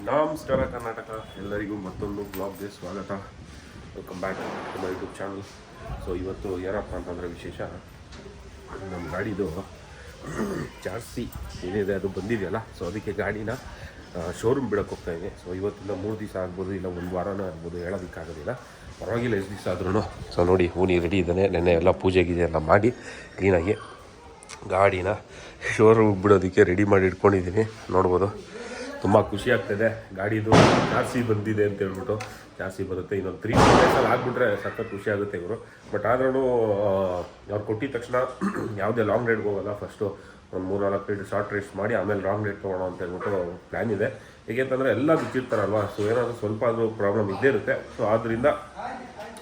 ನಮಸ್ಕಾರ ಕರ್ನಾಟಕ, ಎಲ್ಲರಿಗೂ ಮತ್ತೊಂದು ಬ್ಲಾಗ್ಗೆ ಸ್ವಾಗತ. Welcome back to my YouTube channel. So ಇವತ್ತು ಏನಪ್ಪ ಅಂತಂದರೆ ವಿಶೇಷ, ನಮ್ಮ ಗಾಡಿದು ಜಾಸ್ತಿ ಏನಿದೆ ಅದು ಬಂದಿದೆಯಲ್ಲ. ಸೊ ಅದಕ್ಕೆ ಗಾಡಿನ ಶೋರೂಮ್ ಬಿಡೋಕ್ಕೆ ಹೋಗ್ತಾಯಿದ್ದೀನಿ. ಸೊ ಇವತ್ತಿಂದ 3 ದಿವಸ ಆಗ್ಬೋದು, ಇಲ್ಲ 1 ವಾರನೂ ಆಗ್ಬೋದು, ಹೇಳೋದಕ್ಕಾಗೋದಿಲ್ಲ. ಪರವಾಗಿಲ್ಲ ಎಷ್ಟು ದಿವಸ ಆದ್ರೂ. ಸೊ ನೋಡಿ, ಹೂನಿ ರೆಡಿ ಇದ್ದಾನೆ. ನೆನ್ನೆ ಎಲ್ಲ ಪೂಜೆ ಗೀಜೆ ಎಲ್ಲ ಮಾಡಿ ಕ್ಲೀನಾಗಿ ಗಾಡಿನ ಶೋರೂಮ್ಗೆ ಬಿಡೋದಕ್ಕೆ ರೆಡಿ ಮಾಡಿ ಇಟ್ಕೊಂಡಿದ್ದೀನಿ. ನೋಡ್ಬೋದು, ತುಂಬ ಖುಷಿ ಆಗ್ತಾಯಿದೆ. ಗಾಡಿದು ಜಾಸ್ತಿ ಬಂದಿದೆ ಅಂತ ಹೇಳ್ಬಿಟ್ಟು. ಜಾಸ್ತಿ ಬರುತ್ತೆ, ಇನ್ನೊಂದು 3 ಡೇಸಲ್ಲಿ ಆಗಿಬಿಟ್ರೆ ಸಖತ್ ಖುಷಿ ಆಗುತ್ತೆ ಇವರು. ಬಟ್ ಆದ್ರೂ ಅವ್ರು ಕೊಟ್ಟಿದ ತಕ್ಷಣ ಯಾವುದೇ ಲಾಂಗ್ ರೈಡ್ಗೆ ಹೋಗೋಲ್ಲ. ಫಸ್ಟು ಒಂದು 3-4 ರೈಡ್ ಶಾರ್ಟ್ ರೈಡ್ಸ್ ಮಾಡಿ ಆಮೇಲೆ ಲಾಂಗ್ ರೈಡ್ ತೊಗೊಳ್ಳೋ ಅಂತ ಹೇಳ್ಬಿಟ್ಟು ಪ್ಲ್ಯಾನ್ ಇದೆ. ಏಕೆಂತಂದರೆ ಎಲ್ಲ ಬಿಚ್ಚಿರ್ತಾರಲ್ವ. ಸೊ ಏನಾದರೂ ಸ್ವಲ್ಪ ಆದರೂ ಪ್ರಾಬ್ಲಮ್ ಇದ್ದೇ ಇರುತ್ತೆ. ಸೊ ಆದ್ದರಿಂದ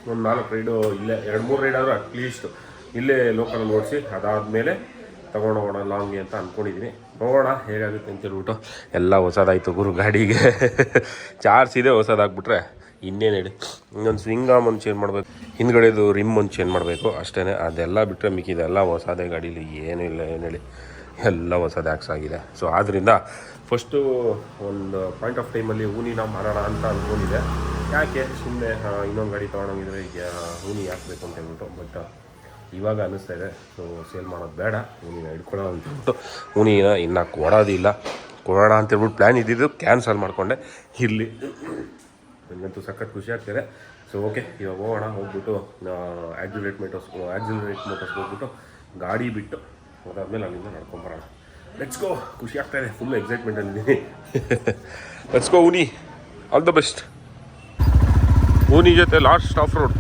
ಒಂದು 4 ರೈಡು ಇಲ್ಲೇ, 2-3 ರೈಡ್ ಆದರೂ ಅಟ್ಲೀಸ್ಟ್ ಇಲ್ಲೇ ಲೋಕಲಲ್ಲಿ ಓಡಿಸಿ ಅದಾದಮೇಲೆ ತೊಗೊಂಡೋಗೋಣ ಲಾಂಗ್ಗೆ ಅಂತ ಅಂದ್ಕೊಂಡಿದ್ದೀನಿ. ನೋಡೋಣ ಹೇಗಾಗುತ್ತೆ ಅಂತೇಳ್ಬಿಟ್ಟು. ಎಲ್ಲ ಹೊಸದಾಯಿತು ಗುರು ಗಾಡಿಗೆ. ಚಾರ್ಜ್ ಇದೆ, ಹೊಸದಾಗ್ಬಿಟ್ರೆ ಇನ್ನೇನು ಹೇಳಿ. ಇನ್ನೊಂದು ಸ್ವಿಂಗ್ ಆರ್ಮ್ ಒಂದು ಚೇಂಜ್ ಮಾಡಬೇಕು, ಹಿಂದ್ಗಡೆದು ರಿಮ್ ಒಂದು ಚೇಂಜ್ ಮಾಡಬೇಕು ಅಷ್ಟೇ. ಅದೆಲ್ಲ ಬಿಟ್ಟರೆ ಮಿಕ್ಕಿದೆಲ್ಲ ಹೊಸದೇ. ಗಾಡೀಲಿ ಏನೂ ಇಲ್ಲ, ಏನು ಹೇಳಿ, ಎಲ್ಲ ಹೊಸದೇ ಆಗಿದೆ. ಸೊ ಆದ್ದರಿಂದ ಫಸ್ಟು ಒಂದು ಪಾಯಿಂಟ್ ಆಫ್ ಟೈಮಲ್ಲಿ ಹೂನಿನ ಮಾರೋಣ ಅಂತ ಅಂದ್ಕೊಂಡಿದ್ದೆ. ಯಾಕೆ ಸುಮ್ಮನೆ ಇನ್ನೊಂದು ಗಾಡಿ ತೊಗೊಂಡೋಗಿದ್ರೆ ಈಗ ಹೂನಿ ಹಾಕಬೇಕು ಅಂತ ಹೇಳ್ಬಿಟ್ಟು. ಬಟ್ ಇವಾಗ ಅನ್ನಿಸ್ತಾ ಇದೆ, ಸೊ ಸೇಲ್ ಮಾಡೋದು ಬೇಡ, ಹೂನಿನ ಹಿಡ್ಕೊಳ್ಳೋ ಅಂತೇಳ್ಬಿಟ್ಟು ಹೂನಿನ ಇನ್ನೂ ಕೊಡೋದಿಲ್ಲ. ಕೊಡೋಣ ಅಂತೇಳ್ಬಿಟ್ಟು ಪ್ಲ್ಯಾನ್ ಇದ್ದಿದ್ದು ಕ್ಯಾನ್ಸಲ್ ಮಾಡಿಕೊಂಡೆ. ಇರಲಿ, ನನಗಂತೂ ಸಖತ್ ಖುಷಿ ಆಗ್ತಿದೆ. ಸೊ ಓಕೆ, ಇವಾಗ ಹೋಗೋಣ. ಹೋಗ್ಬಿಟ್ಟು ಆ್ಯಕ್ಸಿಲರೇಟ್ ಮೋಟರ್ಸ್ಗೆ ಹೋಗ್ಬಿಟ್ಟು ಗಾಡಿ ಬಿಟ್ಟು ಅದಾದಮೇಲೆ ಅಲ್ಲಿಂದ ನಡ್ಕೊಂಬರೋಣ. Let's go. ಖುಷಿ ಆಗ್ತಾಯಿದೆ, ಫುಲ್ ಎಕ್ಸೈಟ್ಮೆಂಟಲ್ಲಿದ್ದೀನಿ. Let's go honey, all the best. Honey ಜೊತೆ last of road.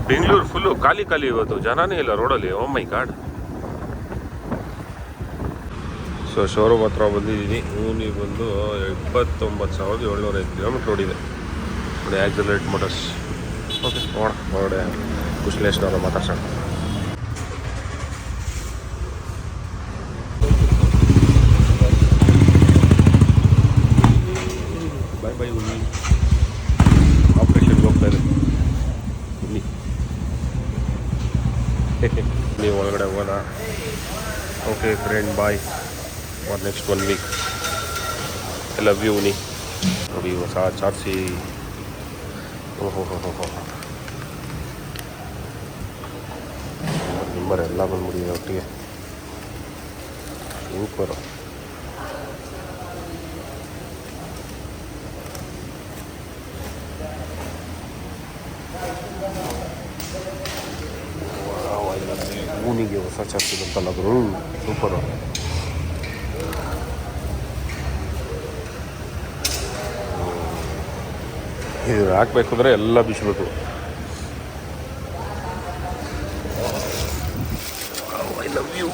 Bengaluru full ಖಾಲಿ ಇವತ್ತು, ಜನನೇ ಇಲ್ಲ ರೋಡಲ್ಲಿ. Oh my god. So showroom ಹತ್ರ ಬಂದಿದ್ದೀನಿ. ಹೂನಿ ಬಂದು 29,705 ಕಿಲೋಮೀಟ್ರ್ ಓಡಿದೆ. ನೋಡಿ ಆ್ಯಕ್ಸಿಲರೇಟ್ ಮೋಟರ್ಸ್. ಓಕೆ, ನೋಡೋಣ ಹೊರಗಡೆ ಕುಶಲೇಶ್ನವ್ರ ಮಾತಾಡ್ಸೋಣ. ಬೈ ಹೂನಿ. ಆಪ್ರೇಷನ್ಗೆ ಹೋಗ್ತಾ ಇದೆ ಹೂನಿ. ನೀವು ಒಳಗಡೆ ಹೋಗೋಣ. Okay friend, bye for next 1 week. I love you honey. ನೋಡಿ ಹೊಸ ಚಾರ್ಸಿ. ಓಹೋ ನಿಮ್ಮರೆ ಎಲ್ಲ ಬಂದ್ಬಿಟ್ಟಿದೆ ಒಟ್ಟಿಗೆ. ಸೂಪರು. ಹೂನಿಗೆ ಹೊಸ ಚಾರ್ಜ್ ಬಂತಲ್ಲ ಗುರು, ಸೂಪರು. ಇದು ಹಾಕ್ಬೇಕು ಅಂದರೆ ಎಲ್ಲ ಬಿಚ್ಚಬೇಕು. I love you.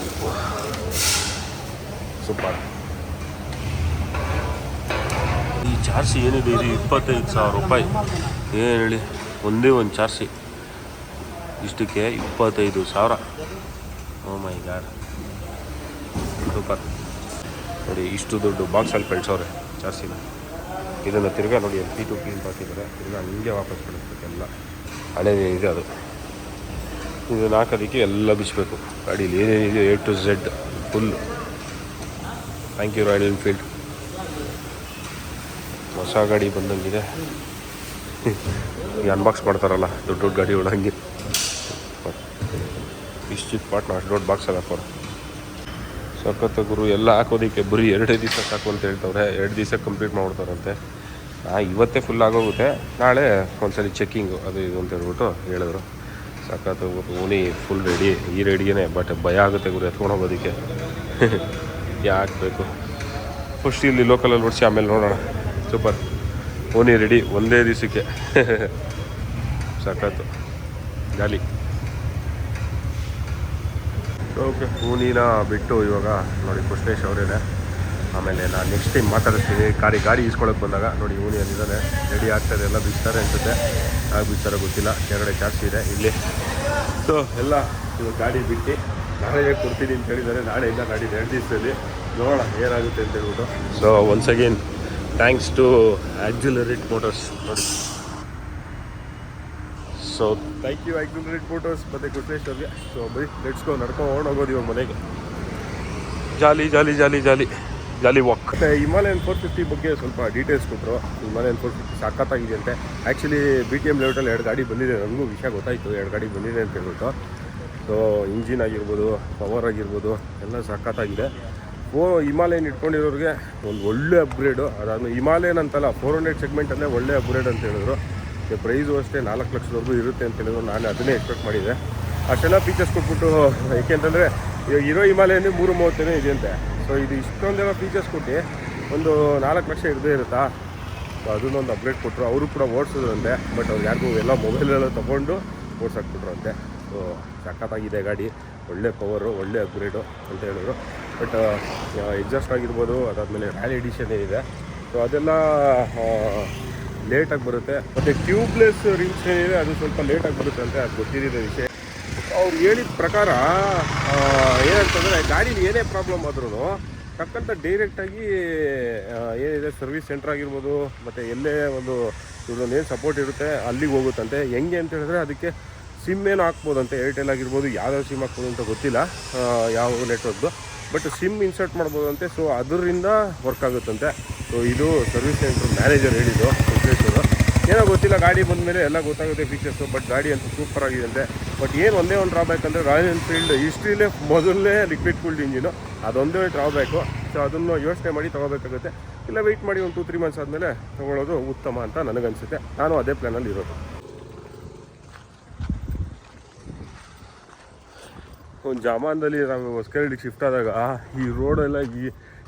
ಸೂಪರ್. ಈ ಚಾರ್ಸಿ ಏನಿದೆ, ಇದು 25,000 ರೂಪಾಯಿ. ಏನು ಹೇಳಿ, ಒಂದೇ ಒಂದು ಚಾರ್ಸಿ ಇಷ್ಟಕ್ಕೆ 25,000. ಓ ಮೈ ಗಾಡ್, ಸೂಪರ್. ನೋಡಿ ಇಷ್ಟು ದೊಡ್ಡ ಬಾಕ್ಸಲ್ಲಿ ಕಳ್ಸೋರೆ ಚಾರ್ಸಿನ. ಇದನ್ನು ತಿರ್ಗಾ ನೋಡಿ ಅಲ್ಲಿ P2 ಕ್ಲೀನ್ ಹಾಕಿದ್ದಾರೆ. ತಿರ್ಗಾ ಹಂಗೆ ವಾಪಸ್ ಕಳಿಸ್ಬೇಕೆಲ್ಲ. ಹಳೇ ಇದೆ ಅದು. ಇದನ್ನು ಹಾಕೋದಕ್ಕೆ ಎಲ್ಲ ಬಿಚ್ಚಬೇಕು. ಗಾಡೀಲಿ ಏನೇನಿದೆ A to Z full. Thank you Royal Enfield. ಹೊಸ ಗಾಡಿ ಬಂದಂಗಿದೆ. ಈ ಅನ್ಬಾಕ್ಸ್ ಮಾಡ್ತಾರಲ್ಲ ದೊಡ್ಡ ಗಾಡಿ ಒಳಗೆ, ಇಷ್ಟು ಚಿಕ್ಕ ಪಾಟ್ನ ಅಷ್ಟು ದೊಡ್ಡ ಬಾಕ್ಸಲ್ಲಿ ಹಾಕೋರು. ಸಖತ್ ಗುರು. ಎಲ್ಲ ಹಾಕೋದಕ್ಕೆ ಬರೀ 2 ದಿವಸ ಸಾಕು ಅಂತ ಹೇಳ್ತವ್ರೆ. 2 ದಿವಸ ಕಂಪ್ಲೀಟ್ ಮಾಡ್ಬಿಡ್ತಾರಂತೆ. ಇವತ್ತೇ ಫುಲ್ ಆಗೋಗುತ್ತೆ, ನಾಳೆ ಒಂದ್ಸಲಿ ಚೆಕ್ಕಿಂಗು ಅದು ಇದು ಅಂತ ಹೇಳ್ಬಿಟ್ಟು ಹೇಳಿದ್ರು. ಸಖತ್ ಹೂನಿ ಫುಲ್ ರೆಡಿ. ಈ ರೆಡಿಗೆ ಬಟ್ ಭಯ ಆಗುತ್ತೆ ಗುರು ಎತ್ಕೊಂಡು ಹೋಗೋದಕ್ಕೆ. ಯಾಕೆ ಬೇಕು, ಫಸ್ಟ್ ಇಲ್ಲಿ ಲೋಕಲಲ್ಲಿ ಓಡಿಸಿ ಆಮೇಲೆ ನೋಡೋಣ. ಸೂಪರ್. ಹೂನಿ ರೆಡಿ ಒಂದೇ ದಿವಸಕ್ಕೆ. ಸಖತ್ತು ಗಾಲಿ. ಓಕೆ, ಹೂನಿನ ಬಿಟ್ಟು ಇವಾಗ ನೋಡಿ ಕುಶಲೇಶ್ ಅವರೇನೆ. ಆಮೇಲೆ ನಾನು ನೆಕ್ಸ್ಟ್ ಟೈಮ್ ಮಾತಾಡಿಸ್ತೀನಿ ಗಾಡಿ ಈಸ್ಕೊಳಕ್ಕೆ ಬಂದಾಗ. ನೋಡಿ ಹೂನಿ ಅಲ್ಲಿದ್ದಾನೆ, ರೆಡಿ ಆಗ್ತದೆ. ಎಲ್ಲ ಬಿಚ್ತಾರೆ ಅನಿಸುತ್ತೆ, ಆಗ ಬಿಚ್ಚಾರೋ ಗೊತ್ತಿಲ್ಲ. ಕೆಳಗಡೆ ಚಾರ್ಜ್ ಇದೆ ಇಲ್ಲಿ. ಸೊ ಎಲ್ಲ ಇವಾಗ ಗಾಡಿ ಬಿಟ್ಟು ನಾಳೆ ಕೊಡ್ತೀನಿ ಅಂತ ಹೇಳಿದ್ದಾರೆ. ನಾಳೆಯಿಂದ ಗಾಡಿ 2 ದಿವಸದಲ್ಲಿ ನೋಡೋಣ ಏನಾಗುತ್ತೆ ಅಂತ ಹೇಳ್ಬಿಟ್ಟು. So once again thanks to accelerate motors. ನೋಡಿ, so thank you accelerate motors ಮತ್ತು ಕುಶಲೇಶ್ ಅವ್ರಿಗೆ. ಸೊ ಬರೀ ಲೆಟ್ಸ್ ಗೋ, ನಡ್ಕೊಂಡು ಹೋಗೋದು ಇವಾಗ ಮನೆಗೆ. ಜಾಲಿ ಜಾಲಿ ಜಾಲಿ ಜಾಲಿ ಜಾಲಿ ವಾಕ್. ಮತ್ತು ಹಿಮಾಲಯನ್ 450 ಬಗ್ಗೆ ಸ್ವಲ್ಪ ಡೀಟೇಲ್ಸ್ ಕೊಟ್ಟರು. ಹಿಮಾಲಯನ್ 450 ಸಖತ್ತಾಗಿದೆ ಅಂತೆ. ಆ್ಯಕ್ಚುಲಿ BTM ಲೆವೆಟಲ್ಲಿ 2 ಗಾಡಿ ಬಂದಿದೆ, ನನಗೂ ವಿಷಯ ಗೊತ್ತಾಯಿತು 2 ಗಾಡಿ ಬಂದಿದೆ ಅಂತ ಹೇಳ್ಬಿಟ್ಟು. ಸೊ ಇಂಜಿನ್ ಆಗಿರ್ಬೋದು, ಪವರ್ ಆಗಿರ್ಬೋದು ಎಲ್ಲ ಸಖತ್ತಾಗಿದೆ. ಹಿಮಾಲಯನ್ ಇಟ್ಕೊಂಡಿರೋರಿಗೆ ಒಂದು ಒಳ್ಳೆ ಅಪ್ಗ್ರೇಡು. ಅದಾದ್ಮೇಲೆ ಹಿಮಾಲಯನ್ ಅಂತಲ್ಲ 400 ಸೆಗ್ಮೆಂಟಲ್ಲೇ ಒಳ್ಳೆ ಅಪ್ಗ್ರೇಡ್ ಅಂತ ಹೇಳಿದ್ರು. ಪ್ರೈಸು ಅಷ್ಟೇ 4 ಲಕ್ಷದವರೆಗೂ ಇರುತ್ತೆ ಅಂತ ಹೇಳಿದ್ರು. ನಾನು ಅದನ್ನೇ ಎಕ್ಸ್ಪೆಕ್ಟ್ ಮಾಡಿದ್ದೆ. ಅಷ್ಟೆಲ್ಲ ಫೀಚರ್ಸ್ ಕೊಟ್ಬಿಟ್ಟು, ಏಕೆಂತಂದರೆ ಇವಾಗ ಇರೋ ಹಿಮಾಲಯನೇ 330 ಇದೆಯಂತೆ. ಸೊ ಇದು ಇಷ್ಟೊಂದೆಲ್ಲ ಫೀಚರ್ಸ್ ಕೊಟ್ಟು ಒಂದು 4 ಲಕ್ಷ ಇರದೇ ಇರುತ್ತಾ. ಸೊ ಅದನ್ನೊಂದು ಅಪ್ಗ್ರೇಡ್ ಕೊಟ್ಟರು. ಅವರು ಕೂಡ ಓಡಿಸಿದ್ರಂತೆ. ಬಟ್ ಅವ್ರು ಯಾರಿಗೂ ಎಲ್ಲ ಮೊಬೈಲೆಲ್ಲ ತೊಗೊಂಡು ಓಡಿಸಾಕ್ಬಿಟ್ರಂತೆ. ಸೊ ಸಖತ್ತಾಗಿದೆ ಗಾಡಿ, ಒಳ್ಳೆ ಪವರು, ಒಳ್ಳೆ ಅಪ್ಗ್ರೇಡು ಅಂತ ಹೇಳಿದ್ರು. ಬಟ್ ಎಕ್ಸಾಸ್ಟ್ ಆಗಿರ್ಬೋದು, ಅದಾದಮೇಲೆ ರ್ಯಾಲಿ ಎಡಿಷನ್ ಏನಿದೆ ಸೊ ಅದೆಲ್ಲ ಲೇಟಾಗಿ ಬರುತ್ತೆ. ಮತ್ತು ಟ್ಯೂಬ್ಲೆಸ್ ರಿಮ್ಸ್ ಏನಿದೆ ಅದು ಸ್ವಲ್ಪ ಲೇಟಾಗಿ ಬರುತ್ತೆ ಅಂತ ಅದು ಗೊತ್ತಿದೆ ವಿಷಯ. ಅವ್ರು ಹೇಳಿದ ಪ್ರಕಾರ ಏನಂತಂದರೆ ಗಾಡೀಲಿ ಏನೇ ಪ್ರಾಬ್ಲಮ್ ಆದ್ರೂ ತಕ್ಕಂಥ ಡೈರೆಕ್ಟಾಗಿ ಏನಿದೆ ಸರ್ವಿಸ್ ಸೆಂಟ್ರ್ ಆಗಿರ್ಬೋದು, ಮತ್ತು ಎಲ್ಲೇ ಒಂದು ಇವ್ರದ್ದೇನು ಸಪೋರ್ಟ್ ಇರುತ್ತೆ ಅಲ್ಲಿಗೆ ಹೋಗುತ್ತಂತೆ. ಹೆಂಗೆ ಅಂತ ಹೇಳಿದ್ರೆ ಅದಕ್ಕೆ ಸಿಮ್ ಏನು ಹಾಕ್ಬೋದಂತೆ. ಏರ್ಟೆಲ್ ಆಗಿರ್ಬೋದು, ಯಾವ್ಯಾವ ಸಿಮ್ ಹಾಕ್ಬೋದು ಅಂತ ಗೊತ್ತಿಲ್ಲ ಯಾವ ನೆಟ್ವರ್ಕ್ದು, ಬಟ್ ಸಿಮ್ ಇನ್ಸರ್ಟ್ ಮಾಡ್ಬೋದಂತೆ. ಸೊ ಅದರಿಂದ ವರ್ಕ್ ಆಗುತ್ತಂತೆ. ಸೊ ಇದು ಸರ್ವಿಸ್ ಸೆಂಟ್ರ್ ಮ್ಯಾನೇಜರ್ ಹೇಳಿದ್ದು ವೆಂಕಟೇಶ್ವರು. ಏನೋ ಗೊತ್ತಿಲ್ಲ, ಗಾಡಿ ಬಂದಮೇಲೆ ಎಲ್ಲ ಗೊತ್ತಾಗುತ್ತೆ ಫೀಚರ್ಸು. ಬಟ್ ಗಾಡಿ ಅಂತೂ ಸೂಪರ್ ಆಗಿದೆ. ಬಟ್ ಏನು ಒಂದೇ ಒಂದು ಡ್ರಾಬ್ಯಾಕ್ ಅಂದರೆ ರಾಯಲ್ ಎನ್ಫೀಲ್ಡ್ ಹಿಸ್ಟ್ರಿಲೇ ಮೊದಲನೇ ಲಿಕ್ವಿಡ್ ಕೂಲ್ಡ್ ಇಂಜಿನು, ಅದೊಂದೇ ಡ್ರಾಬ್ಯಾಕು. ಸೊ ಅದನ್ನು ಯೋಚನೆ ಮಾಡಿ ತೊಗೋಬೇಕಾಗುತ್ತೆ. ಇಲ್ಲ ವೆಯ್ಟ್ ಮಾಡಿ ಒಂದು 2-3 ಮಂತ್ಸ್ ಆದಮೇಲೆ ತೊಗೊಳ್ಳೋದು ಉತ್ತಮ ಅಂತ ನನಗನ್ಸುತ್ತೆ. ನಾನು ಅದೇ ಪ್ಲ್ಯಾನಲ್ಲಿ ಇರೋದು. ಒಂದು ಜಮಾನದಲ್ಲಿ ನಾವು ಹೊಸಕರಡಿಗೆ ಶಿಫ್ಟ್ ಆದಾಗ ಈ ರೋಡೆಲ್ಲ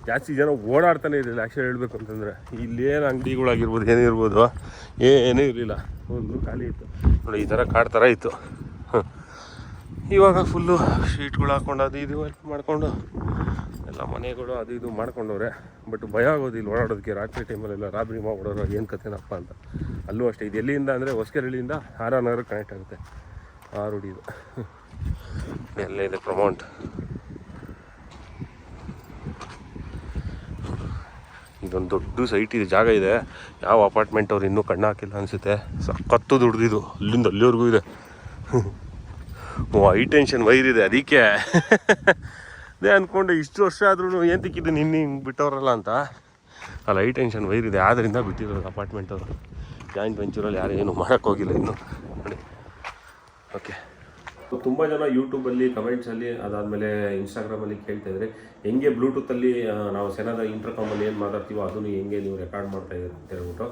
ಜಾಸ್ತಿ ಜನ ಓಡಾಡ್ತಾನೆ ಇರಲಿಲ್ಲ. ಆ್ಯಕ್ಚುಲಿ ಹೇಳಬೇಕು ಅಂತಂದರೆ ಇಲ್ಲೇನು ಅಂಗಡಿಗಳಾಗಿರ್ಬೋದು ಏನಿರ್ಬೋದು ಏನೂ ಇರಲಿಲ್ಲ, ಒಂದು ಖಾಲಿ ಇತ್ತು ನೋಡಿ. ಈ ಥರ ಕಾಡು ಥರ ಇತ್ತು. ಇವಾಗ ಫುಲ್ಲು ಶೀಟ್ಗಳು ಹಾಕ್ಕೊಂಡು ಅದು ಇದು ಹೆಲ್ಪ್ ಮಾಡಿಕೊಂಡು ಎಲ್ಲ ಮನೆಗಳು ಅದು ಇದು ಮಾಡ್ಕೊಂಡವ್ರೆ. ಬಟ್ ಭಯ ಆಗೋದು ಇಲ್ಲಿ ಓಡಾಡೋದಕ್ಕೆ. ರಾತ್ರಿ ಟೈಮಲ್ಲೆಲ್ಲ ರಾತ್ರಿ ಓಡೋರು ಏನು ಕಥೆನಪ್ಪ ಅಂತ. ಅಲ್ಲೂ ಅಷ್ಟೇ, ಇದು ಎಲ್ಲಿಂದ ಅಂದರೆ ಹೊಸಕೆರಳಿಯಿಂದ ನಗರಕ್ಕೆ ಕನೆಕ್ಟ್ ಆಗುತ್ತೆ ಆ ರೋಡ್ ಇದು. ಎಲ್ಲ ಇದೆ ಪ್ರಮೌಂಟ್. ಇದೊಂದು ದೊಡ್ಡ ಸೈಟ್ ಇದೆ, ಜಾಗ ಇದೆ. ಯಾವ ಅಪಾರ್ಟ್ಮೆಂಟ್ ಅವ್ರು ಇನ್ನೂ ಕಣ್ಣು ಹಾಕಿಲ್ಲ ಅನಿಸುತ್ತೆ. ಸಖತ್ತು ದುಡ್ದಿದ್ದು ಅಲ್ಲಿಂದ ಅಲ್ಲಿವರೆಗೂ ಇದೆ. ಹೈ ಟೆನ್ಷನ್ ವೈರ್ ಇದೆ, ಅದಕ್ಕೆ ಅದೇ ಅಂದ್ಕೊಂಡೆ ಇಷ್ಟು ವರ್ಷ ಆದ್ರೂ ಏನು ತಿಕ್ಕಿದ್ದು ನಿನ್ನೆ ಹಿಂಗೆ ಬಿಟ್ಟವ್ರಲ್ಲ ಅಂತ. ಅಲ್ಲಿ ಹೈ ಟೆನ್ಷನ್ ವೈರ್ ಇದೆ, ಆದ್ದರಿಂದ ಬಿಟ್ಟಿರೋದು ಅಪಾರ್ಟ್ಮೆಂಟ್ ಅವರು. ಜಾಯಿಂಟ್ ವೆಂಚೂರಲ್ಲಿ ಯಾರು ಏನು ಮಾಡೋಕ್ಕೋಗಿಲ್ಲ ಇನ್ನೂ ನೋಡಿ. ಓಕೆ, ತುಂಬ ಜನ ಯೂಟ್ಯೂಬಲ್ಲಿ ಕಮೆಂಟ್ಸಲ್ಲಿ ಅದಾದಮೇಲೆ ಇನ್ಸ್ಟಾಗ್ರಾಮಲ್ಲಿ ಕೇಳ್ತಾಯಿದ್ರೆ ಹೆಂಗೆ ಬ್ಲೂಟೂತಲ್ಲಿ ನಾವು ಸೆನಾದ ಇಂಟರ್ಕಾಮಲ್ಲಿ ಏನು ಮಾತಾಡ್ತೀವೋ ಅದನ್ನು ಹೆಂಗೆ ನೀವು ರೆಕಾರ್ಡ್ ಮಾಡ್ತಾಯಿದ್ದೀರಿ ಅಂತ ಹೇಳ್ಬಿಟ್ಟು.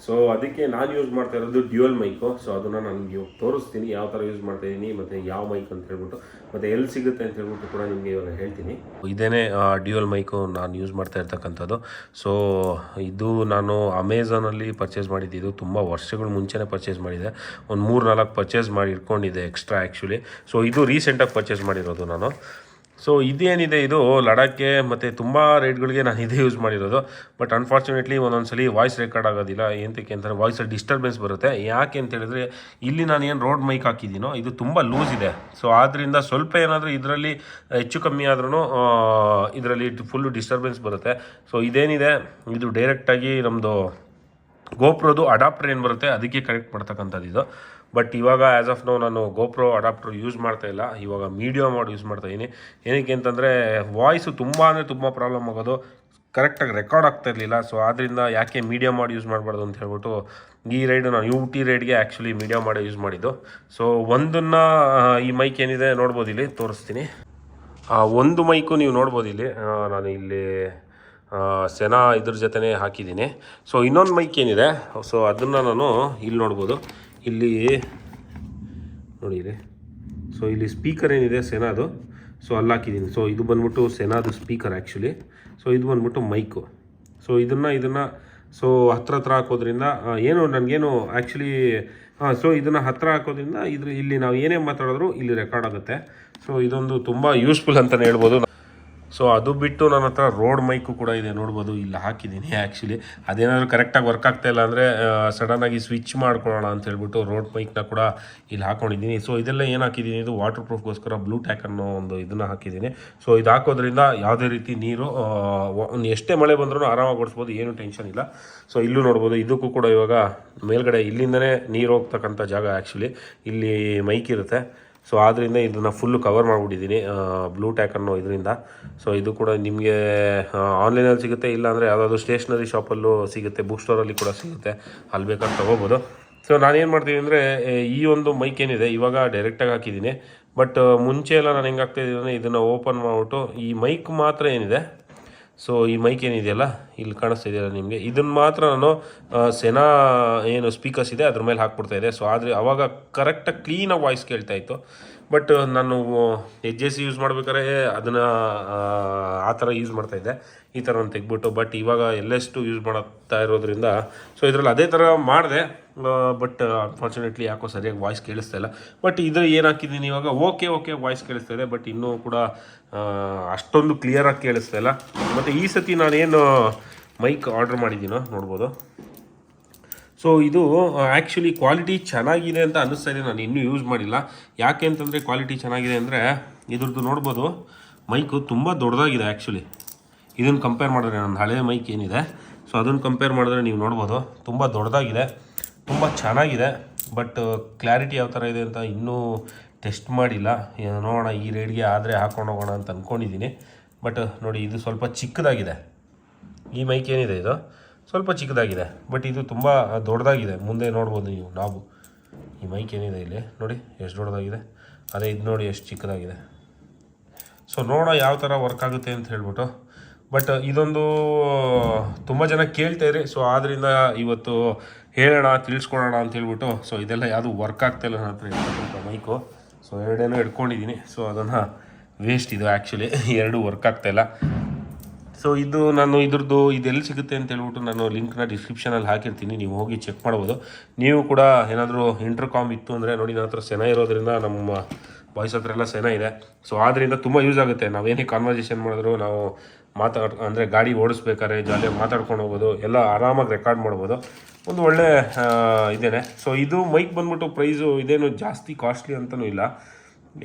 ಸೊ ಅದಕ್ಕೆ ನಾನು ಯೂಸ್ ಮಾಡ್ತಾ ಇರೋದು ಡ್ಯುಯಲ್ ಮೈಕು. ಸೊ ಅದನ್ನು ನಾನು ಇವಾಗ ತೋರಿಸ್ತೀನಿ ಯಾವ ಥರ ಯೂಸ್ ಮಾಡ್ತಾಯಿದ್ದೀನಿ ಮತ್ತು ಯಾವ ಮೈಕ್ ಅಂತ ಹೇಳ್ಬಿಟ್ಟು, ಮತ್ತು ಎಲ್ಲಿ ಸಿಗುತ್ತೆ ಅಂತ ಹೇಳ್ಬಿಟ್ಟು ಕೂಡ ನಿಮಗೆ ಇವಾಗ ಹೇಳ್ತೀನಿ. ಇದೇನೇ ಡ್ಯುಯಲ್ ಮೈಕು ನಾನು ಯೂಸ್ ಮಾಡ್ತಾ ಇರ್ತಕ್ಕಂಥದ್ದು. ಸೊ ಇದು ನಾನು ಅಮೆಝಾನಲ್ಲಿ ಪರ್ಚೇಸ್ ಮಾಡಿದ್ದು. ಇದು ತುಂಬ ವರ್ಷಗಳ ಮುಂಚೆನೇ ಪರ್ಚೇಸ್ ಮಾಡಿದೆ. ಒಂದು 3-4 ಪರ್ಚೇಸ್ ಮಾಡಿ ಇಟ್ಕೊಂಡಿದ್ದೆ ಎಕ್ಸ್ಟ್ರಾ ಆ್ಯಕ್ಚುಲಿ. ಸೊ ಇದು ರೀಸೆಂಟಾಗಿ ಪರ್ಚೇಸ್ ಮಾಡಿರೋದು ನಾನು. ಸೊ ಇದೇನಿದೆ ಇದು ಲಡಾಖ್ಗೆ ಮತ್ತು ತುಂಬ ರೇಟ್ಗಳಿಗೆ ನಾನು ಇದೇ ಯೂಸ್ ಮಾಡಿರೋದು. ಬಟ್ ಅನ್ಫಾರ್ಚುನೇಟ್ಲಿ ಒಂದೊಂದ್ಸಲಿ ವಾಯ್ಸ್ ರೆಕಾರ್ಡ್ ಆಗೋದಿಲ್ಲ. ಏನಕ್ಕೆ ಅಂತಾರೆ ವಾಯ್ಸಲ್ಲಿ ಡಿಸ್ಟರ್ಬೆನ್ಸ್ ಬರುತ್ತೆ. ಯಾಕೆ ಅಂತ ಹೇಳಿದ್ರೆ ಇಲ್ಲಿ ನಾನು ಏನು ರೋಡ್ ಮೈಕ್ ಹಾಕಿದ್ದೀನೋ ಇದು ತುಂಬ ಲೂಸ್ ಇದೆ. ಸೊ ಆದ್ದರಿಂದ ಸ್ವಲ್ಪ ಏನಾದರೂ ಇದರಲ್ಲಿ ಹೆಚ್ಚು ಕಮ್ಮಿ ಆದ್ರೂ ಇದರಲ್ಲಿ ಫುಲ್ಲು ಡಿಸ್ಟರ್ಬೆನ್ಸ್ ಬರುತ್ತೆ. ಸೊ ಇದೇನಿದೆ ಇದು ಡೈರೆಕ್ಟಾಗಿ ನಮ್ಮದು ಗೋಪ್ರೋದು ಅಡಾಪ್ಟರ್ ಏನು ಬರುತ್ತೆ ಅದಕ್ಕೆ ಕನೆಕ್ಟ್ ಮಾಡ್ತಕ್ಕಂಥದ್ದು ಇದು. ಬಟ್ ಇವಾಗ ಆ್ಯಸ್ ಆಫ್ ನೋ ನಾನು ಗೋಪ್ರೋ ಅಡಾಪ್ಟರ್ ಯೂಸ್ ಮಾಡ್ತಾಯಿಲ್ಲ. ಇವಾಗ ಮೀಡಿಯಾ ಮಾಡಿ ಯೂಸ್ ಮಾಡ್ತಾಯಿದ್ದೀನಿ. ಏನಕ್ಕೆ ಅಂತಂದರೆ ವಾಯ್ಸು ತುಂಬ ಅಂದರೆ ತುಂಬ ಪ್ರಾಬ್ಲಮ್ ಆಗೋದು, ಕರೆಕ್ಟಾಗಿ ರೆಕಾರ್ಡ್ ಆಗ್ತಾಯಿರಲಿಲ್ಲ. ಸೊ ಆದ್ದರಿಂದ ಯಾಕೆ ಮೀಡಿಯಾ ಮಾಡಿ ಯೂಸ್ ಮಾಡಬಾರ್ದು ಅಂತ ಹೇಳ್ಬಿಟ್ಟು ಈ ರೈಡು ನಾನು UT ರೈಡ್ಗೆ ಆ್ಯಕ್ಚುಲಿ ಮೀಡಿಯಾ ಮಾಡಿ ಯೂಸ್ ಮಾಡಿದ್ದು. ಸೊ ಒಂದನ್ನು ಈ ಮೈಕ್ ಏನಿದೆ ನೋಡ್ಬೋದು, ಇಲ್ಲಿ ತೋರಿಸ್ತೀನಿ. ಒಂದು ಮೈಕು ನೀವು ನೋಡ್ಬೋದು ಇಲ್ಲಿ ನಾನು ಇಲ್ಲಿ ಸೆನಾ ಇದ್ರ ಜೊತೆನೇ ಹಾಕಿದ್ದೀನಿ. ಸೊ ಇನ್ನೊಂದು ಮೈಕ್ ಏನಿದೆ ಸೊ ಅದನ್ನು ನಾನು ಇಲ್ಲಿ ನೋಡ್ಬೋದು, ಇಲ್ಲಿ ನೋಡಿ ಇಲ್ಲಿ. ಸೊ ಇಲ್ಲಿ ಸ್ಪೀಕರ್ ಏನಿದೆ ಸೆನಾದು, ಸೊ ಅಲ್ಲಿ ಹಾಕಿದ್ದೀನಿ. ಸೊ ಇದು ಬಂದ್ಬಿಟ್ಟು ಸೆನಾದು ಸ್ಪೀಕರ್ ಆ್ಯಕ್ಚುಲಿ. ಸೊ ಇದು ಬಂದ್ಬಿಟ್ಟು ಮೈಕು. ಸೊ ಇದನ್ನು ಸೊ ಹತ್ರ ಹಾಕೋದ್ರಿಂದ ಏನು ನನಗೇನು ಆ್ಯಕ್ಚುಲಿ ಸೊ ಇದನ್ನು ಹತ್ರ ಹಾಕೋದ್ರಿಂದ ಇಲ್ಲಿ ನಾವು ಏನೇ ಮಾತಾಡಿದ್ರು ಇಲ್ಲಿ ರೆಕಾರ್ಡ್ ಆಗುತ್ತೆ. ಸೊ ಇದೊಂದು ತುಂಬ ಯೂಸ್ಫುಲ್ ಅಂತಲೇ ಹೇಳ್ಬೋದು. ಸೊ ಅದು ಬಿಟ್ಟು ನನ್ನ ಹತ್ರ ರೋಡ್ ಮೈಕು ಕೂಡ ಇದೆ, ನೋಡ್ಬೋದು ಇಲ್ಲಿ ಹಾಕಿದ್ದೀನಿ. ಆ್ಯಕ್ಚುಲಿ ಅದೇನಾದರೂ ಕರೆಕ್ಟಾಗಿ ವರ್ಕ್ ಆಗ್ತಾಯಿಲ್ಲ ಅಂದರೆ ಸಡನ್ನಾಗಿ ಸ್ವಿಚ್ ಮಾಡ್ಕೊಳ್ಳೋಣ ಅಂತ ಹೇಳ್ಬಿಟ್ಟು ರೋಡ್ ಮೈಕ್ನ ಕೂಡ ಇಲ್ಲಿ ಹಾಕ್ಕೊಂಡಿದ್ದೀನಿ. ಸೊ ಇದೆಲ್ಲ ಏನು ಹಾಕಿದ್ದೀನಿ, ಇದು ವಾಟರ್ ಪ್ರೂಫ್ಗೋಸ್ಕರ ಬ್ಲೂ ಟ್ಯಾಕ್ ಅನ್ನೋ ಒಂದು ಇದನ್ನು ಹಾಕಿದ್ದೀನಿ. ಸೊ ಇದು ಹಾಕೋದ್ರಿಂದ ಯಾವುದೇ ರೀತಿ ನೀರು ಎಷ್ಟೇ ಮಳೆ ಬಂದರೂ ಆರಾಮಾಗಿ ಓಡಿಸ್ಬೋದು, ಏನೂ ಟೆನ್ಷನ್ ಇಲ್ಲ. ಸೊ ಇಲ್ಲೂ ನೋಡ್ಬೋದು, ಇದಕ್ಕೂ ಕೂಡ ಇವಾಗ ಮೇಲ್ಗಡೆ ಇಲ್ಲಿಂದನೇ ನೀರು ಹೋಗ್ತಕ್ಕಂಥ ಜಾಗ ಆ್ಯಕ್ಚುಲಿ ಇಲ್ಲಿ ಮೈಕ್ ಇರುತ್ತೆ. ಸೊ ಆದ್ದರಿಂದ ಇದನ್ನು ಫುಲ್ಲು ಕವರ್ ಮಾಡಿಬಿಟ್ಟಿದ್ದೀನಿ ಬ್ಲೂ ಟ್ಯಾಕ್ ಅನ್ನೋ ಇದರಿಂದ. ಸೊ ಇದು ಕೂಡ ನಿಮಗೆ ಆನ್ಲೈನಲ್ಲಿ ಸಿಗುತ್ತೆ, ಇಲ್ಲಾಂದರೆ ಯಾವುದಾದ್ರು ಸ್ಟೇಷ್ನರಿ ಶಾಪಲ್ಲೂ ಸಿಗುತ್ತೆ, ಬುಕ್ ಸ್ಟೋರಲ್ಲಿ ಕೂಡ ಸಿಗುತ್ತೆ, ಅಲ್ಲಿ ಬೇಕಾದ್ರೆ ತೊಗೋಬೋದು. ಸೊ ನಾನೇನು ಮಾಡ್ತೀನಿ ಅಂದರೆ ಈ ಒಂದು ಮೈಕ್ ಏನಿದೆ ಇವಾಗ ಡೈರೆಕ್ಟಾಗಿ ಹಾಕಿದ್ದೀನಿ. ಬಟ್ ಮುಂಚೆ ಎಲ್ಲ ನಾನು ಹೆಂಗೆ ಹಾಕ್ತಾಯಿದ್ದೀನಿ ಅಂದರೆ ಇದನ್ನು ಓಪನ್ ಮಾಡಿಬಿಟ್ಟು ಈ ಮೈಕ್ ಮಾತ್ರ ಏನಿದೆ, ಸೊ ಈ ಮೈಕ್ ಏನಿದೆಯಲ್ಲ ಇಲ್ಲಿ ಕಾಣಿಸ್ತಾ ಇದೆಯಲ್ಲ ನಿಮಗೆ, ಇದನ್ನು ಮಾತ್ರ ನಾನು ಸೆನಾ ಏನು ಸ್ಪೀಕರ್ಸ್ ಇದೆ ಅದ್ರ ಮೇಲೆ ಹಾಕ್ಬಿಡ್ತಾಯಿದ್ದೆ. ಸೊ ಆದರೆ ಆವಾಗ ಕರೆಕ್ಟಾಗಿ ಕ್ಲೀನಾಗಿ ವಾಯ್ಸ್ ಕೇಳ್ತಾಯಿತ್ತು. ಬಟ್ ನಾನು HJC ಯೂಸ್ ಮಾಡ್ಬೇಕಾದ್ರೆ ಅದನ್ನು ಆ ಥರ ಯೂಸ್ ಮಾಡ್ತಾಯಿದ್ದೆ, ಈ ಥರ ಒಂದು ತೆಗ್ಬಿಟ್ಟು. ಬಟ್ ಇವಾಗ ಎಲ್ಲೆಷ್ಟು ಯೂಸ್ ಮಾಡ್ತಾ ಇರೋದ್ರಿಂದ ಸೊ ಇದರಲ್ಲಿ ಅದೇ ಥರ ಮಾಡಿದೆ. ಬಟ್ ಅನ್ಫಾರ್ಚುನೇಟ್ಲಿ ಯಾಕೋ ಸರಿಯಾಗಿ ವಾಯ್ಸ್ ಕೇಳಿಸ್ತಾ ಇಲ್ಲ. ಬಟ್ ಇದ್ರ ಏನು ಹಾಕಿದ್ದೀನಿ ಇವಾಗ ಓಕೆ ವಾಯ್ಸ್ ಕೇಳಿಸ್ತಾ ಇದೆ, ಬಟ್ ಇನ್ನೂ ಕೂಡ ಅಷ್ಟೊಂದು ಕ್ಲಿಯರಾಗಿ ಕೇಳಿಸ್ತಾ ಇಲ್ಲ. ಮತ್ತು ಈ ಸತಿ ನಾನೇನು ಮೈಕ್ ಆರ್ಡ್ರ್ ಮಾಡಿದ್ದೀನೋ ನೋಡ್ಬೋದು. ಸೊ ಇದು ಆ್ಯಕ್ಚುಲಿ ಕ್ವಾಲಿಟಿ ಚೆನ್ನಾಗಿದೆ ಅಂತ ಅನ್ನಿಸ್ತಾ ಇದೆ. ನಾನು ಇನ್ನೂ ಯೂಸ್ ಮಾಡಿಲ್ಲ. ಯಾಕೆ ಅಂತಂದರೆ ಕ್ವಾಲಿಟಿ ಚೆನ್ನಾಗಿದೆ ಅಂದರೆ ಇದ್ರದ್ದು ನೋಡ್ಬೋದು ಮೈಕು ತುಂಬ ದೊಡ್ಡದಾಗಿದೆ. ಆ್ಯಕ್ಚುಲಿ ಇದನ್ನು ಕಂಪೇರ್ ಮಾಡಿದ್ರೆ ನನ್ನ ಹಳೆಯ ಮೈಕ್ ಏನಿದೆ ಸೊ ಅದನ್ನು ಕಂಪೇರ್ ಮಾಡಿದ್ರೆ ನೀವು ನೋಡ್ಬೋದು ತುಂಬ ದೊಡ್ಡದಾಗಿದೆ, ತುಂಬ ಚೆನ್ನಾಗಿದೆ. ಬಟ್ ಕ್ಲಾರಿಟಿ ಯಾವ ಥರ ಇದೆ ಅಂತ ಇನ್ನೂ ಟೆಸ್ಟ್ ಮಾಡಿಲ್ಲ. ನೋಡೋಣ ಈ ರೇಟ್ಗೆ ಆದರೆ ಹಾಕೊಂಡು ಹೋಗೋಣ ಅಂತ ಅಂದ್ಕೊಂಡಿದ್ದೀನಿ. ಬಟ್ ನೋಡಿ ಇದು ಸ್ವಲ್ಪ ಚಿಕ್ಕದಾಗಿದೆ. ಈ ಮೈಕ್ ಏನಿದೆ ಇದು ಸ್ವಲ್ಪ ಚಿಕ್ಕದಾಗಿದೆ, ಬಟ್ ಇದು ತುಂಬ ದೊಡ್ಡದಾಗಿದೆ. ಮುಂದೆ ನೋಡ್ಬೋದು ನೀವು ನಾವು ಈ ಮೈಕ್ ಏನಿದೆ ಇಲ್ಲಿ ನೋಡಿ ಎಷ್ಟು ದೊಡ್ಡದಾಗಿದೆ, ಅದೇ ಇದು ನೋಡಿ ಎಷ್ಟು ಚಿಕ್ಕದಾಗಿದೆ. ಸೊ ನೋಡೋಣ ಯಾವ ಥರ ವರ್ಕ್ ಆಗುತ್ತೆ ಅಂತ ಹೇಳ್ಬಿಟ್ಟು. ಬಟ್ ಇದೊಂದು ತುಂಬ ಜನ ಕೇಳ್ತಾಯಿರಿ. ಸೊ ಆದ್ದರಿಂದ ಇವತ್ತು ಹೇಳೋಣ ತಿಳಿಸ್ಕೊಡೋಣ ಅಂತ ಹೇಳ್ಬಿಟ್ಟು. ಸೊ ಇದೆಲ್ಲ ಯಾವುದು ವರ್ಕ್ ಆಗ್ತಾಯಿಲ್ಲ ನನ್ನ ಹತ್ರ ಇರ್ತಕ್ಕಂಥ ಮೈಕು. ಸೊ ಎರಡೇನೋ ಇಟ್ಕೊಂಡಿದ್ದೀನಿ. ಸೊ ಅದನ್ನು ವೇಸ್ಟ್ ಇದು ಆ್ಯಕ್ಚುಲಿ ಎರಡೂ ವರ್ಕ್ ಆಗ್ತಾಯಿಲ್ಲ. ಸೊ ಇದು ನಾನು ಇದ್ರದ್ದು ಇದೆಲ್ಲಿ ಸಿಗುತ್ತೆ ಅಂತ ಹೇಳ್ಬಿಟ್ಟು ನಾನು ಲಿಂಕ್ನ ಡಿಸ್ಕ್ರಿಪ್ಷನಲ್ಲಿ ಹಾಕಿರ್ತೀನಿ, ನೀವು ಹೋಗಿ ಚೆಕ್ ಮಾಡ್ಬೋದು. ನೀವು ಕೂಡ ಏನಾದರೂ ಇಂಟರ್ಕಾಮ್ ಇತ್ತು ಅಂದರೆ ನೋಡಿ, ನನ್ನ ಹತ್ರ ಸೆನಾ ಇರೋದ್ರಿಂದ ನಮ್ಮ ಬಾಯ್ಸ್ ಹತ್ರ ಎಲ್ಲ ಸೆನಾ ಇದೆ. ಸೊ ಆದ್ದರಿಂದ ತುಂಬ ಯೂಸ್ ಆಗುತ್ತೆ. ನಾವೇನೇ ಕಾನ್ವರ್ಸೇಷನ್ ಮಾಡಿದ್ರು ನಾವು ಅಂದರೆ ಗಾಡಿ ಓಡಿಸ್ಬೇಕಾದ್ರೆ ಜಾಲಿಯಾಗಿ ಮಾತಾಡ್ಕೊಂಡು ಹೋಗ್ಬೋದು, ಎಲ್ಲ ಆರಾಮಾಗಿ ರೆಕಾರ್ಡ್ ಮಾಡ್ಬೋದು. ಒಂದು ಒಳ್ಳೆ ಇದೇನೆ. ಸೊ ಇದು ಮೈಕ್ ಬಂದ್ಬಿಟ್ಟು ಪ್ರೈಸು ಇದೇನು ಜಾಸ್ತಿ ಕಾಸ್ಟ್ಲಿ ಅಂತಲೂ ಇಲ್ಲ.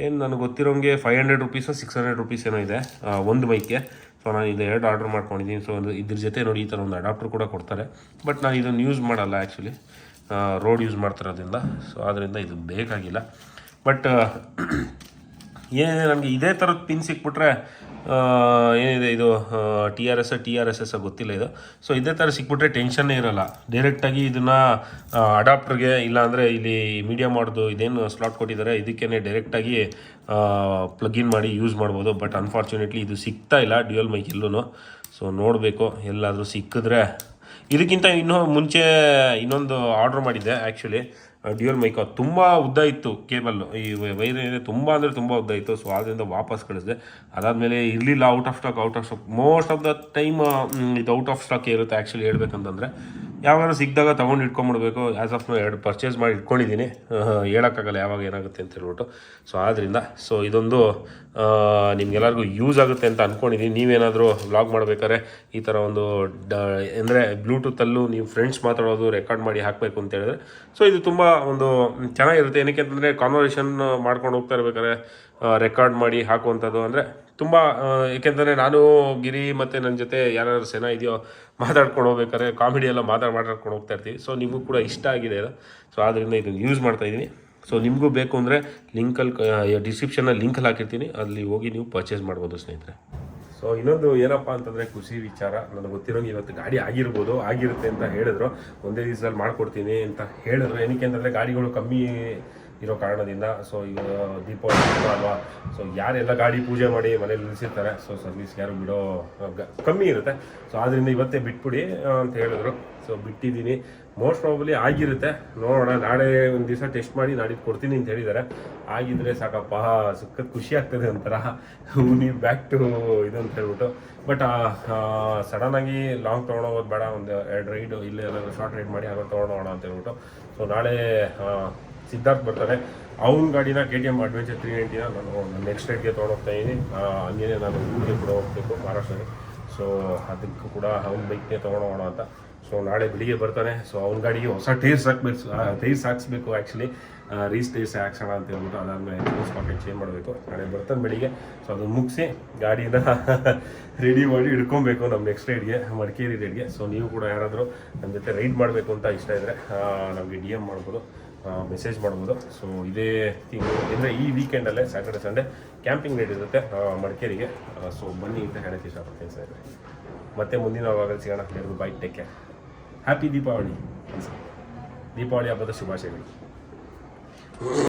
ಏನು ನನಗೆ ಗೊತ್ತಿರೋಂಗೆ 500 ರುಪೀಸು 600 ರುಪೀಸ್ ಏನೋ ಇದೆ ಒಂದು ಮೈಕ್ಗೆ. ಸೊ ನಾನು ಇದು 2 ಆರ್ಡ್ರ್ ಮಾಡ್ಕೊಂಡಿದ್ದೀನಿ. ಸೊ ಇದ್ರ ಜೊತೆ ನೋಡಿ ಈ ಥರ ಒಂದು ಅಡಾಪ್ಟರ್ ಕೂಡ ಕೊಡ್ತಾರೆ. ಬಟ್ ನಾನು ಇದನ್ನು ಯೂಸ್ ಮಾಡಲ್ಲ ಆ್ಯಕ್ಚುಲಿ, ರೋಡ್ ಯೂಸ್ ಮಾಡ್ತಿರೋದ್ರಿಂದ. ಸೊ ಆದ್ದರಿಂದ ಇದು ಬೇಕಾಗಿಲ್ಲ. ಬಟ್ ಏನಿದೆ ನನಗೆ ಇದೇ ಥರದ ಪಿನ್ ಸಿಕ್ಬಿಟ್ರೆ ಏನಿದೆ ಇದು TRS ಗೊತ್ತಿಲ್ಲ ಇದು. ಸೊ ಇದೇ ಥರ ಸಿಕ್ಬಿಟ್ರೆ ಟೆನ್ಷನ್ನೇ ಇರೋಲ್ಲ. ಡೈರೆಕ್ಟಾಗಿ ಇದನ್ನು ಅಡಾಪ್ಟರ್ಗೆ ಇಲ್ಲಾಂದರೆ ಇಲ್ಲಿ ಮೀಡಿಯಾ ಮಾಡೋದು ಇದೇನು ಸ್ಲಾಟ್ ಕೊಟ್ಟಿದ್ದಾರೆ ಇದಕ್ಕೇ ಡೈರೆಕ್ಟಾಗಿ ಪ್ಲಗಿನ್ ಮಾಡಿ ಯೂಸ್ ಮಾಡ್ಬೋದು. ಬಟ್ ಅನ್ಫಾರ್ಚುನೇಟ್ಲಿ ಇದು ಸಿಗ್ತಾ ಇಲ್ಲ ಡ್ಯುಯಲ್ ಮೈಕ್ ಎಲ್ಲೂ. ಸೊ ನೋಡಬೇಕು ಎಲ್ಲಾದರೂ ಸಿಕ್ಕಿದ್ರೆ. ಇದಕ್ಕಿಂತ ಇನ್ನೂ ಮುಂಚೆ ಇನ್ನೊಂದು ಆರ್ಡ್ರ್ ಮಾಡಿದ್ದೆ ಆ್ಯಕ್ಚುಲಿ ಡ್ಯುಯಲ್ ಮೈಕ್. ಅದು ತುಂಬ ಉದ್ದ ಇತ್ತು ಕೇಬಲ್ಲು, ಈ ವೈರ್ ಏನಿದೆ ತುಂಬ ಅಂದರೆ ತುಂಬ ಉದ್ದ ಇತ್ತು. ಸೊ ಆದ್ದರಿಂದ ವಾಪಸ್ ಕಳಿಸಿದೆ. ಅದಾದಮೇಲೆ ಇರಲಿಲ್ಲ, out of stock. Most of the time ಇದು ಔಟ್ ಆಫ್ ಸ್ಟಾಕ್ ಇರುತ್ತೆ ಆ್ಯಕ್ಚುಲಿ ಹೇಳ್ಬೇಕಂತಂದರೆ. ಯಾವಾಗ ಸಿಕ್ಕಿದಾಗ ತೊಗೊಂಡು ಇಟ್ಕೊಂಬಿಡ್ಬೇಕು. ಆ್ಯಸ್ ಆಫ್ ನಾವು 2 ಪರ್ಚೇಸ್ ಮಾಡಿ ಇಟ್ಕೊಂಡಿದ್ದೀನಿ, ಹೇಳೋಕ್ಕಾಗಲ್ಲ ಯಾವಾಗ ಏನಾಗುತ್ತೆ ಅಂತ ಹೇಳ್ಬಿಟ್ಟು. ಸೊ ಆದ್ದರಿಂದ ಇದೊಂದು ನಿಮ್ಗೆಲ್ಲರಿಗೂ ಯೂಸ್ ಆಗುತ್ತೆ ಅಂತ ಅಂದ್ಕೊಂಡಿದ್ದೀನಿ. ನೀವೇನಾದರೂ ವ್ಲಾಗ್ ಮಾಡಬೇಕಾದ್ರೆ ಈ ಥರ ಒಂದು ಅಂದರೆ ಬ್ಲೂಟೂತಲ್ಲೂ ನೀವು ಫ್ರೆಂಡ್ಸ್ ಮಾತಾಡೋದು ರೆಕಾರ್ಡ್ ಮಾಡಿ ಹಾಕಬೇಕು ಅಂತ ಹೇಳಿದ್ರೆ ಸೊ ಇದು ತುಂಬ ಒಂದು ಚೆನ್ನಾಗಿರುತ್ತೆ. ಏನಕ್ಕೆ ಅಂತಂದರೆ ಕಾನ್ವರ್ಸೇಷನ್ ಮಾಡ್ಕೊಂಡು ಹೋಗ್ತಾ ಇರ್ಬೇಕಾದ್ರೆ ರೆಕಾರ್ಡ್ ಮಾಡಿ ಹಾಕುವಂಥದ್ದು ಅಂದರೆ ತುಂಬ. ಏಕೆಂದರೆ ನಾನು ಗಿರಿ ಮತ್ತು ನನ್ನ ಜೊತೆ ಯಾರ್ಯಾರು ಸೆನಾ ಇದೆಯೋ ಮಾತಾಡ್ಕೊಂಡು ಹೋಗ್ಬೇಕಾದ್ರೆ ಕಾಮಿಡಿ ಎಲ್ಲ ಮಾತಾಡ್ಕೊಂಡು ಹೋಗ್ತಾ ಇರ್ತೀವಿ. ಸೊ ನಿಮಗೂ ಕೂಡ ಇಷ್ಟ ಆಗಿದೆ ಅದು. ಸೊ ಆದ್ದರಿಂದ ಇದನ್ನು ಯೂಸ್ ಮಾಡ್ತಾಯಿದ್ದೀನಿ. ಸೊ ನಿಮಗೂ ಬೇಕು ಅಂದರೆ ಲಿಂಕಲ್ಲಿ ಡಿಸ್ಕ್ರಿಪ್ಷನಲ್ಲಿ ಲಿಂಕಲ್ಲಿ ಹಾಕಿರ್ತೀನಿ, ಅಲ್ಲಿ ಹೋಗಿ ನೀವು ಪರ್ಚೇಸ್ ಮಾಡ್ಬೋದು ಸ್ನೇಹಿತರೆ. ಸೊ ಇನ್ನೊಂದು ಏನಪ್ಪ ಅಂತಂದರೆ ಖುಷಿ ವಿಚಾರ. ನನಗೆ ಗೊತ್ತಿರೋಂಗೆ ಇವತ್ತು ಗಾಡಿ ಆಗಿರುತ್ತೆ ಅಂತ ಹೇಳಿದ್ರು. ಒಂದೇ ದಿವಸದಲ್ಲಿ ಮಾಡಿಕೊಡ್ತೀನಿ ಅಂತ ಹೇಳಿದ್ರು. ಏನಕ್ಕೆ ಅಂತಂದರೆ ಗಾಡಿಗಳು ಕಮ್ಮಿ ಇರೋ ಕಾರಣದಿಂದ. ಸೊ ಈಗ ದೀಪಾವಳಿ ಅಲ್ವಾ, ಸೊ ಯಾರೆಲ್ಲ ಗಾಡಿ ಪೂಜೆ ಮಾಡಿ ಮನೇಲಿ ನಿಲ್ಲಿಸಿರ್ತಾರೆ, ಸೊ ಸರ್ವಿಸ್ ಯಾರು ಬಿಡೋ ಕಮ್ಮಿ ಇರುತ್ತೆ. ಸೊ ಆದ್ದರಿಂದ ಇವತ್ತೇ ಬಿಟ್ಬಿಡಿ ಅಂತ ಹೇಳಿದ್ರು. ಸೊ ಬಿಟ್ಟಿದ್ದೀನಿ. ಮೋಸ್ಟ್ ಪ್ರಾಬಲಿ ಆಗಿರುತ್ತೆ, ನೋಡೋಣ. ನಾಳೆ ಒಂದು ದಿವಸ ಟೆಸ್ಟ್ ಮಾಡಿ ನಾಡಿದ್ದು ಕೊಡ್ತೀನಿ ಅಂತ ಹೇಳಿದ್ದಾರೆ. ಆಗಿದ್ರೆ ಸಾಕಪ್ಪ, ಸಖತ್ ಖುಷಿ ಆಗ್ತದೆ ಒಂಥರ. ಹೂನಿ ಬ್ಯಾಕ್ ಟು ಇದು ಅಂತ ಹೇಳ್ಬಿಟ್ಟು. ಬಟ್ ಸಡನ್ನಾಗಿ ಲಾಂಗ್ ತೊಗೊಂಡೋಗೋದು ಬೇಡ, ಒಂದು 2 ರೈಡು ಇಲ್ಲೇ ಎಲ್ಲರೂ ಶಾರ್ಟ್ ರೈಡ್ ಮಾಡಿ ಆಮೇಲೆ ತೊಗೊಂಡೋಗೋಣ ಅಂತ ಹೇಳ್ಬಿಟ್ಟು. ಸೊ ನಾಳೆ ಸಿದ್ಧಾರ್ಥ್ ಬರ್ತಾರೆ. ಅವ್ನ ಗಾಡಿನ KTM ಅಡ್ವೆಂಚರ್ 390ನ ನಾನು ನೆಕ್ಸ್ಟ್ ರೈಡ್ಗೆ ತೊಗೊಂಡೋಗ್ತಾ ಇದ್ದೀನಿ. ಹಂಗೇ ನಾನು ಊರಿಗೆ ಕೂಡ ಹೋಗಬೇಕು ಮಹಾರಾಷ್ಟ್ರಕ್ಕೆ. ಸೊ ಅದಕ್ಕೂ ಕೂಡ ಅವ್ನ ಬೈಕ್ನೇ ತೊಗೊಂಡೋಗೋಣ ಅಂತ. ಸೊ ನಾಳೆ ಬೆಳಿಗ್ಗೆ ಬರ್ತಾನೆ. ಸೊ ಅವ್ನ ಗಾಡಿಗೆ ಹೊಸ ಟೈರ್ಸ್ ಹಾಕ್ಸ್ಬೇಕು ಆ್ಯಕ್ಚುಲಿ. ಟೈರ್ಸ್ ಹಾಕ್ಸೋಣ ಅಂತ ಹೇಳ್ಬಿಟ್ಟು ಅದಾದಮೇಲೆ ಟೈರ್ಸ್ ಪಾಕೆಟ್ ಚೇಂಜ್ ಮಾಡಬೇಕು. ನಾಳೆ ಬರ್ತಾನೆ ಬೆಳಿಗ್ಗೆ. ಸೊ ಅದನ್ನು ಮುಗಿಸಿ ಗಾಡಿನ ರೆಡಿ ಮಾಡಿ ಇಟ್ಕೊಬೇಕು ನಮ್ಮ ನೆಕ್ಸ್ಟ್ ರೈಡ್ಗೆ, ಮಡಿಕೇರಿ ರೈಡ್ಗೆ. ಸೊ ನೀವು ಕೂಡ ಯಾರಾದರೂ ನನ್ನ ಜೊತೆ ರೈಡ್ ಮಾಡಬೇಕು ಅಂತ ಇಷ್ಟ ಇದ್ದರೆ ನಮಗೆ DM ಮಾಡ್ಬೋದು. ಮೆಸೇಜ್ ಮಾಡ್ಬೋದು. ಸೊ ಇದೇ ತಿಂಗಳು ಅಂದರೆ ಈ ವೀಕೆಂಡಲ್ಲೇ ಸ್ಯಾಟರ್ಡೆ ಸಂಡೇ ಕ್ಯಾಂಪಿಂಗ್ ನೈಟ್ ಇರುತ್ತೆ ಮಡಿಕೇರಿಗೆ. ಸೊ ಬನ್ನಿ ಅಂತ ಹೇಳೋಕ್ಕೆ ಇಷ್ಟಪಡ್ತೀನಿ ಸರ್. ಮತ್ತೆ ಮುಂದಿನ ಭಾಗದಲ್ಲಿ ಸಿಗೋಣ. ಎಲ್ಲರಿಗೂ by, take care. Happy Deepavali ಹಬ್ಬದ ಶುಭಾಶಯಗಳು.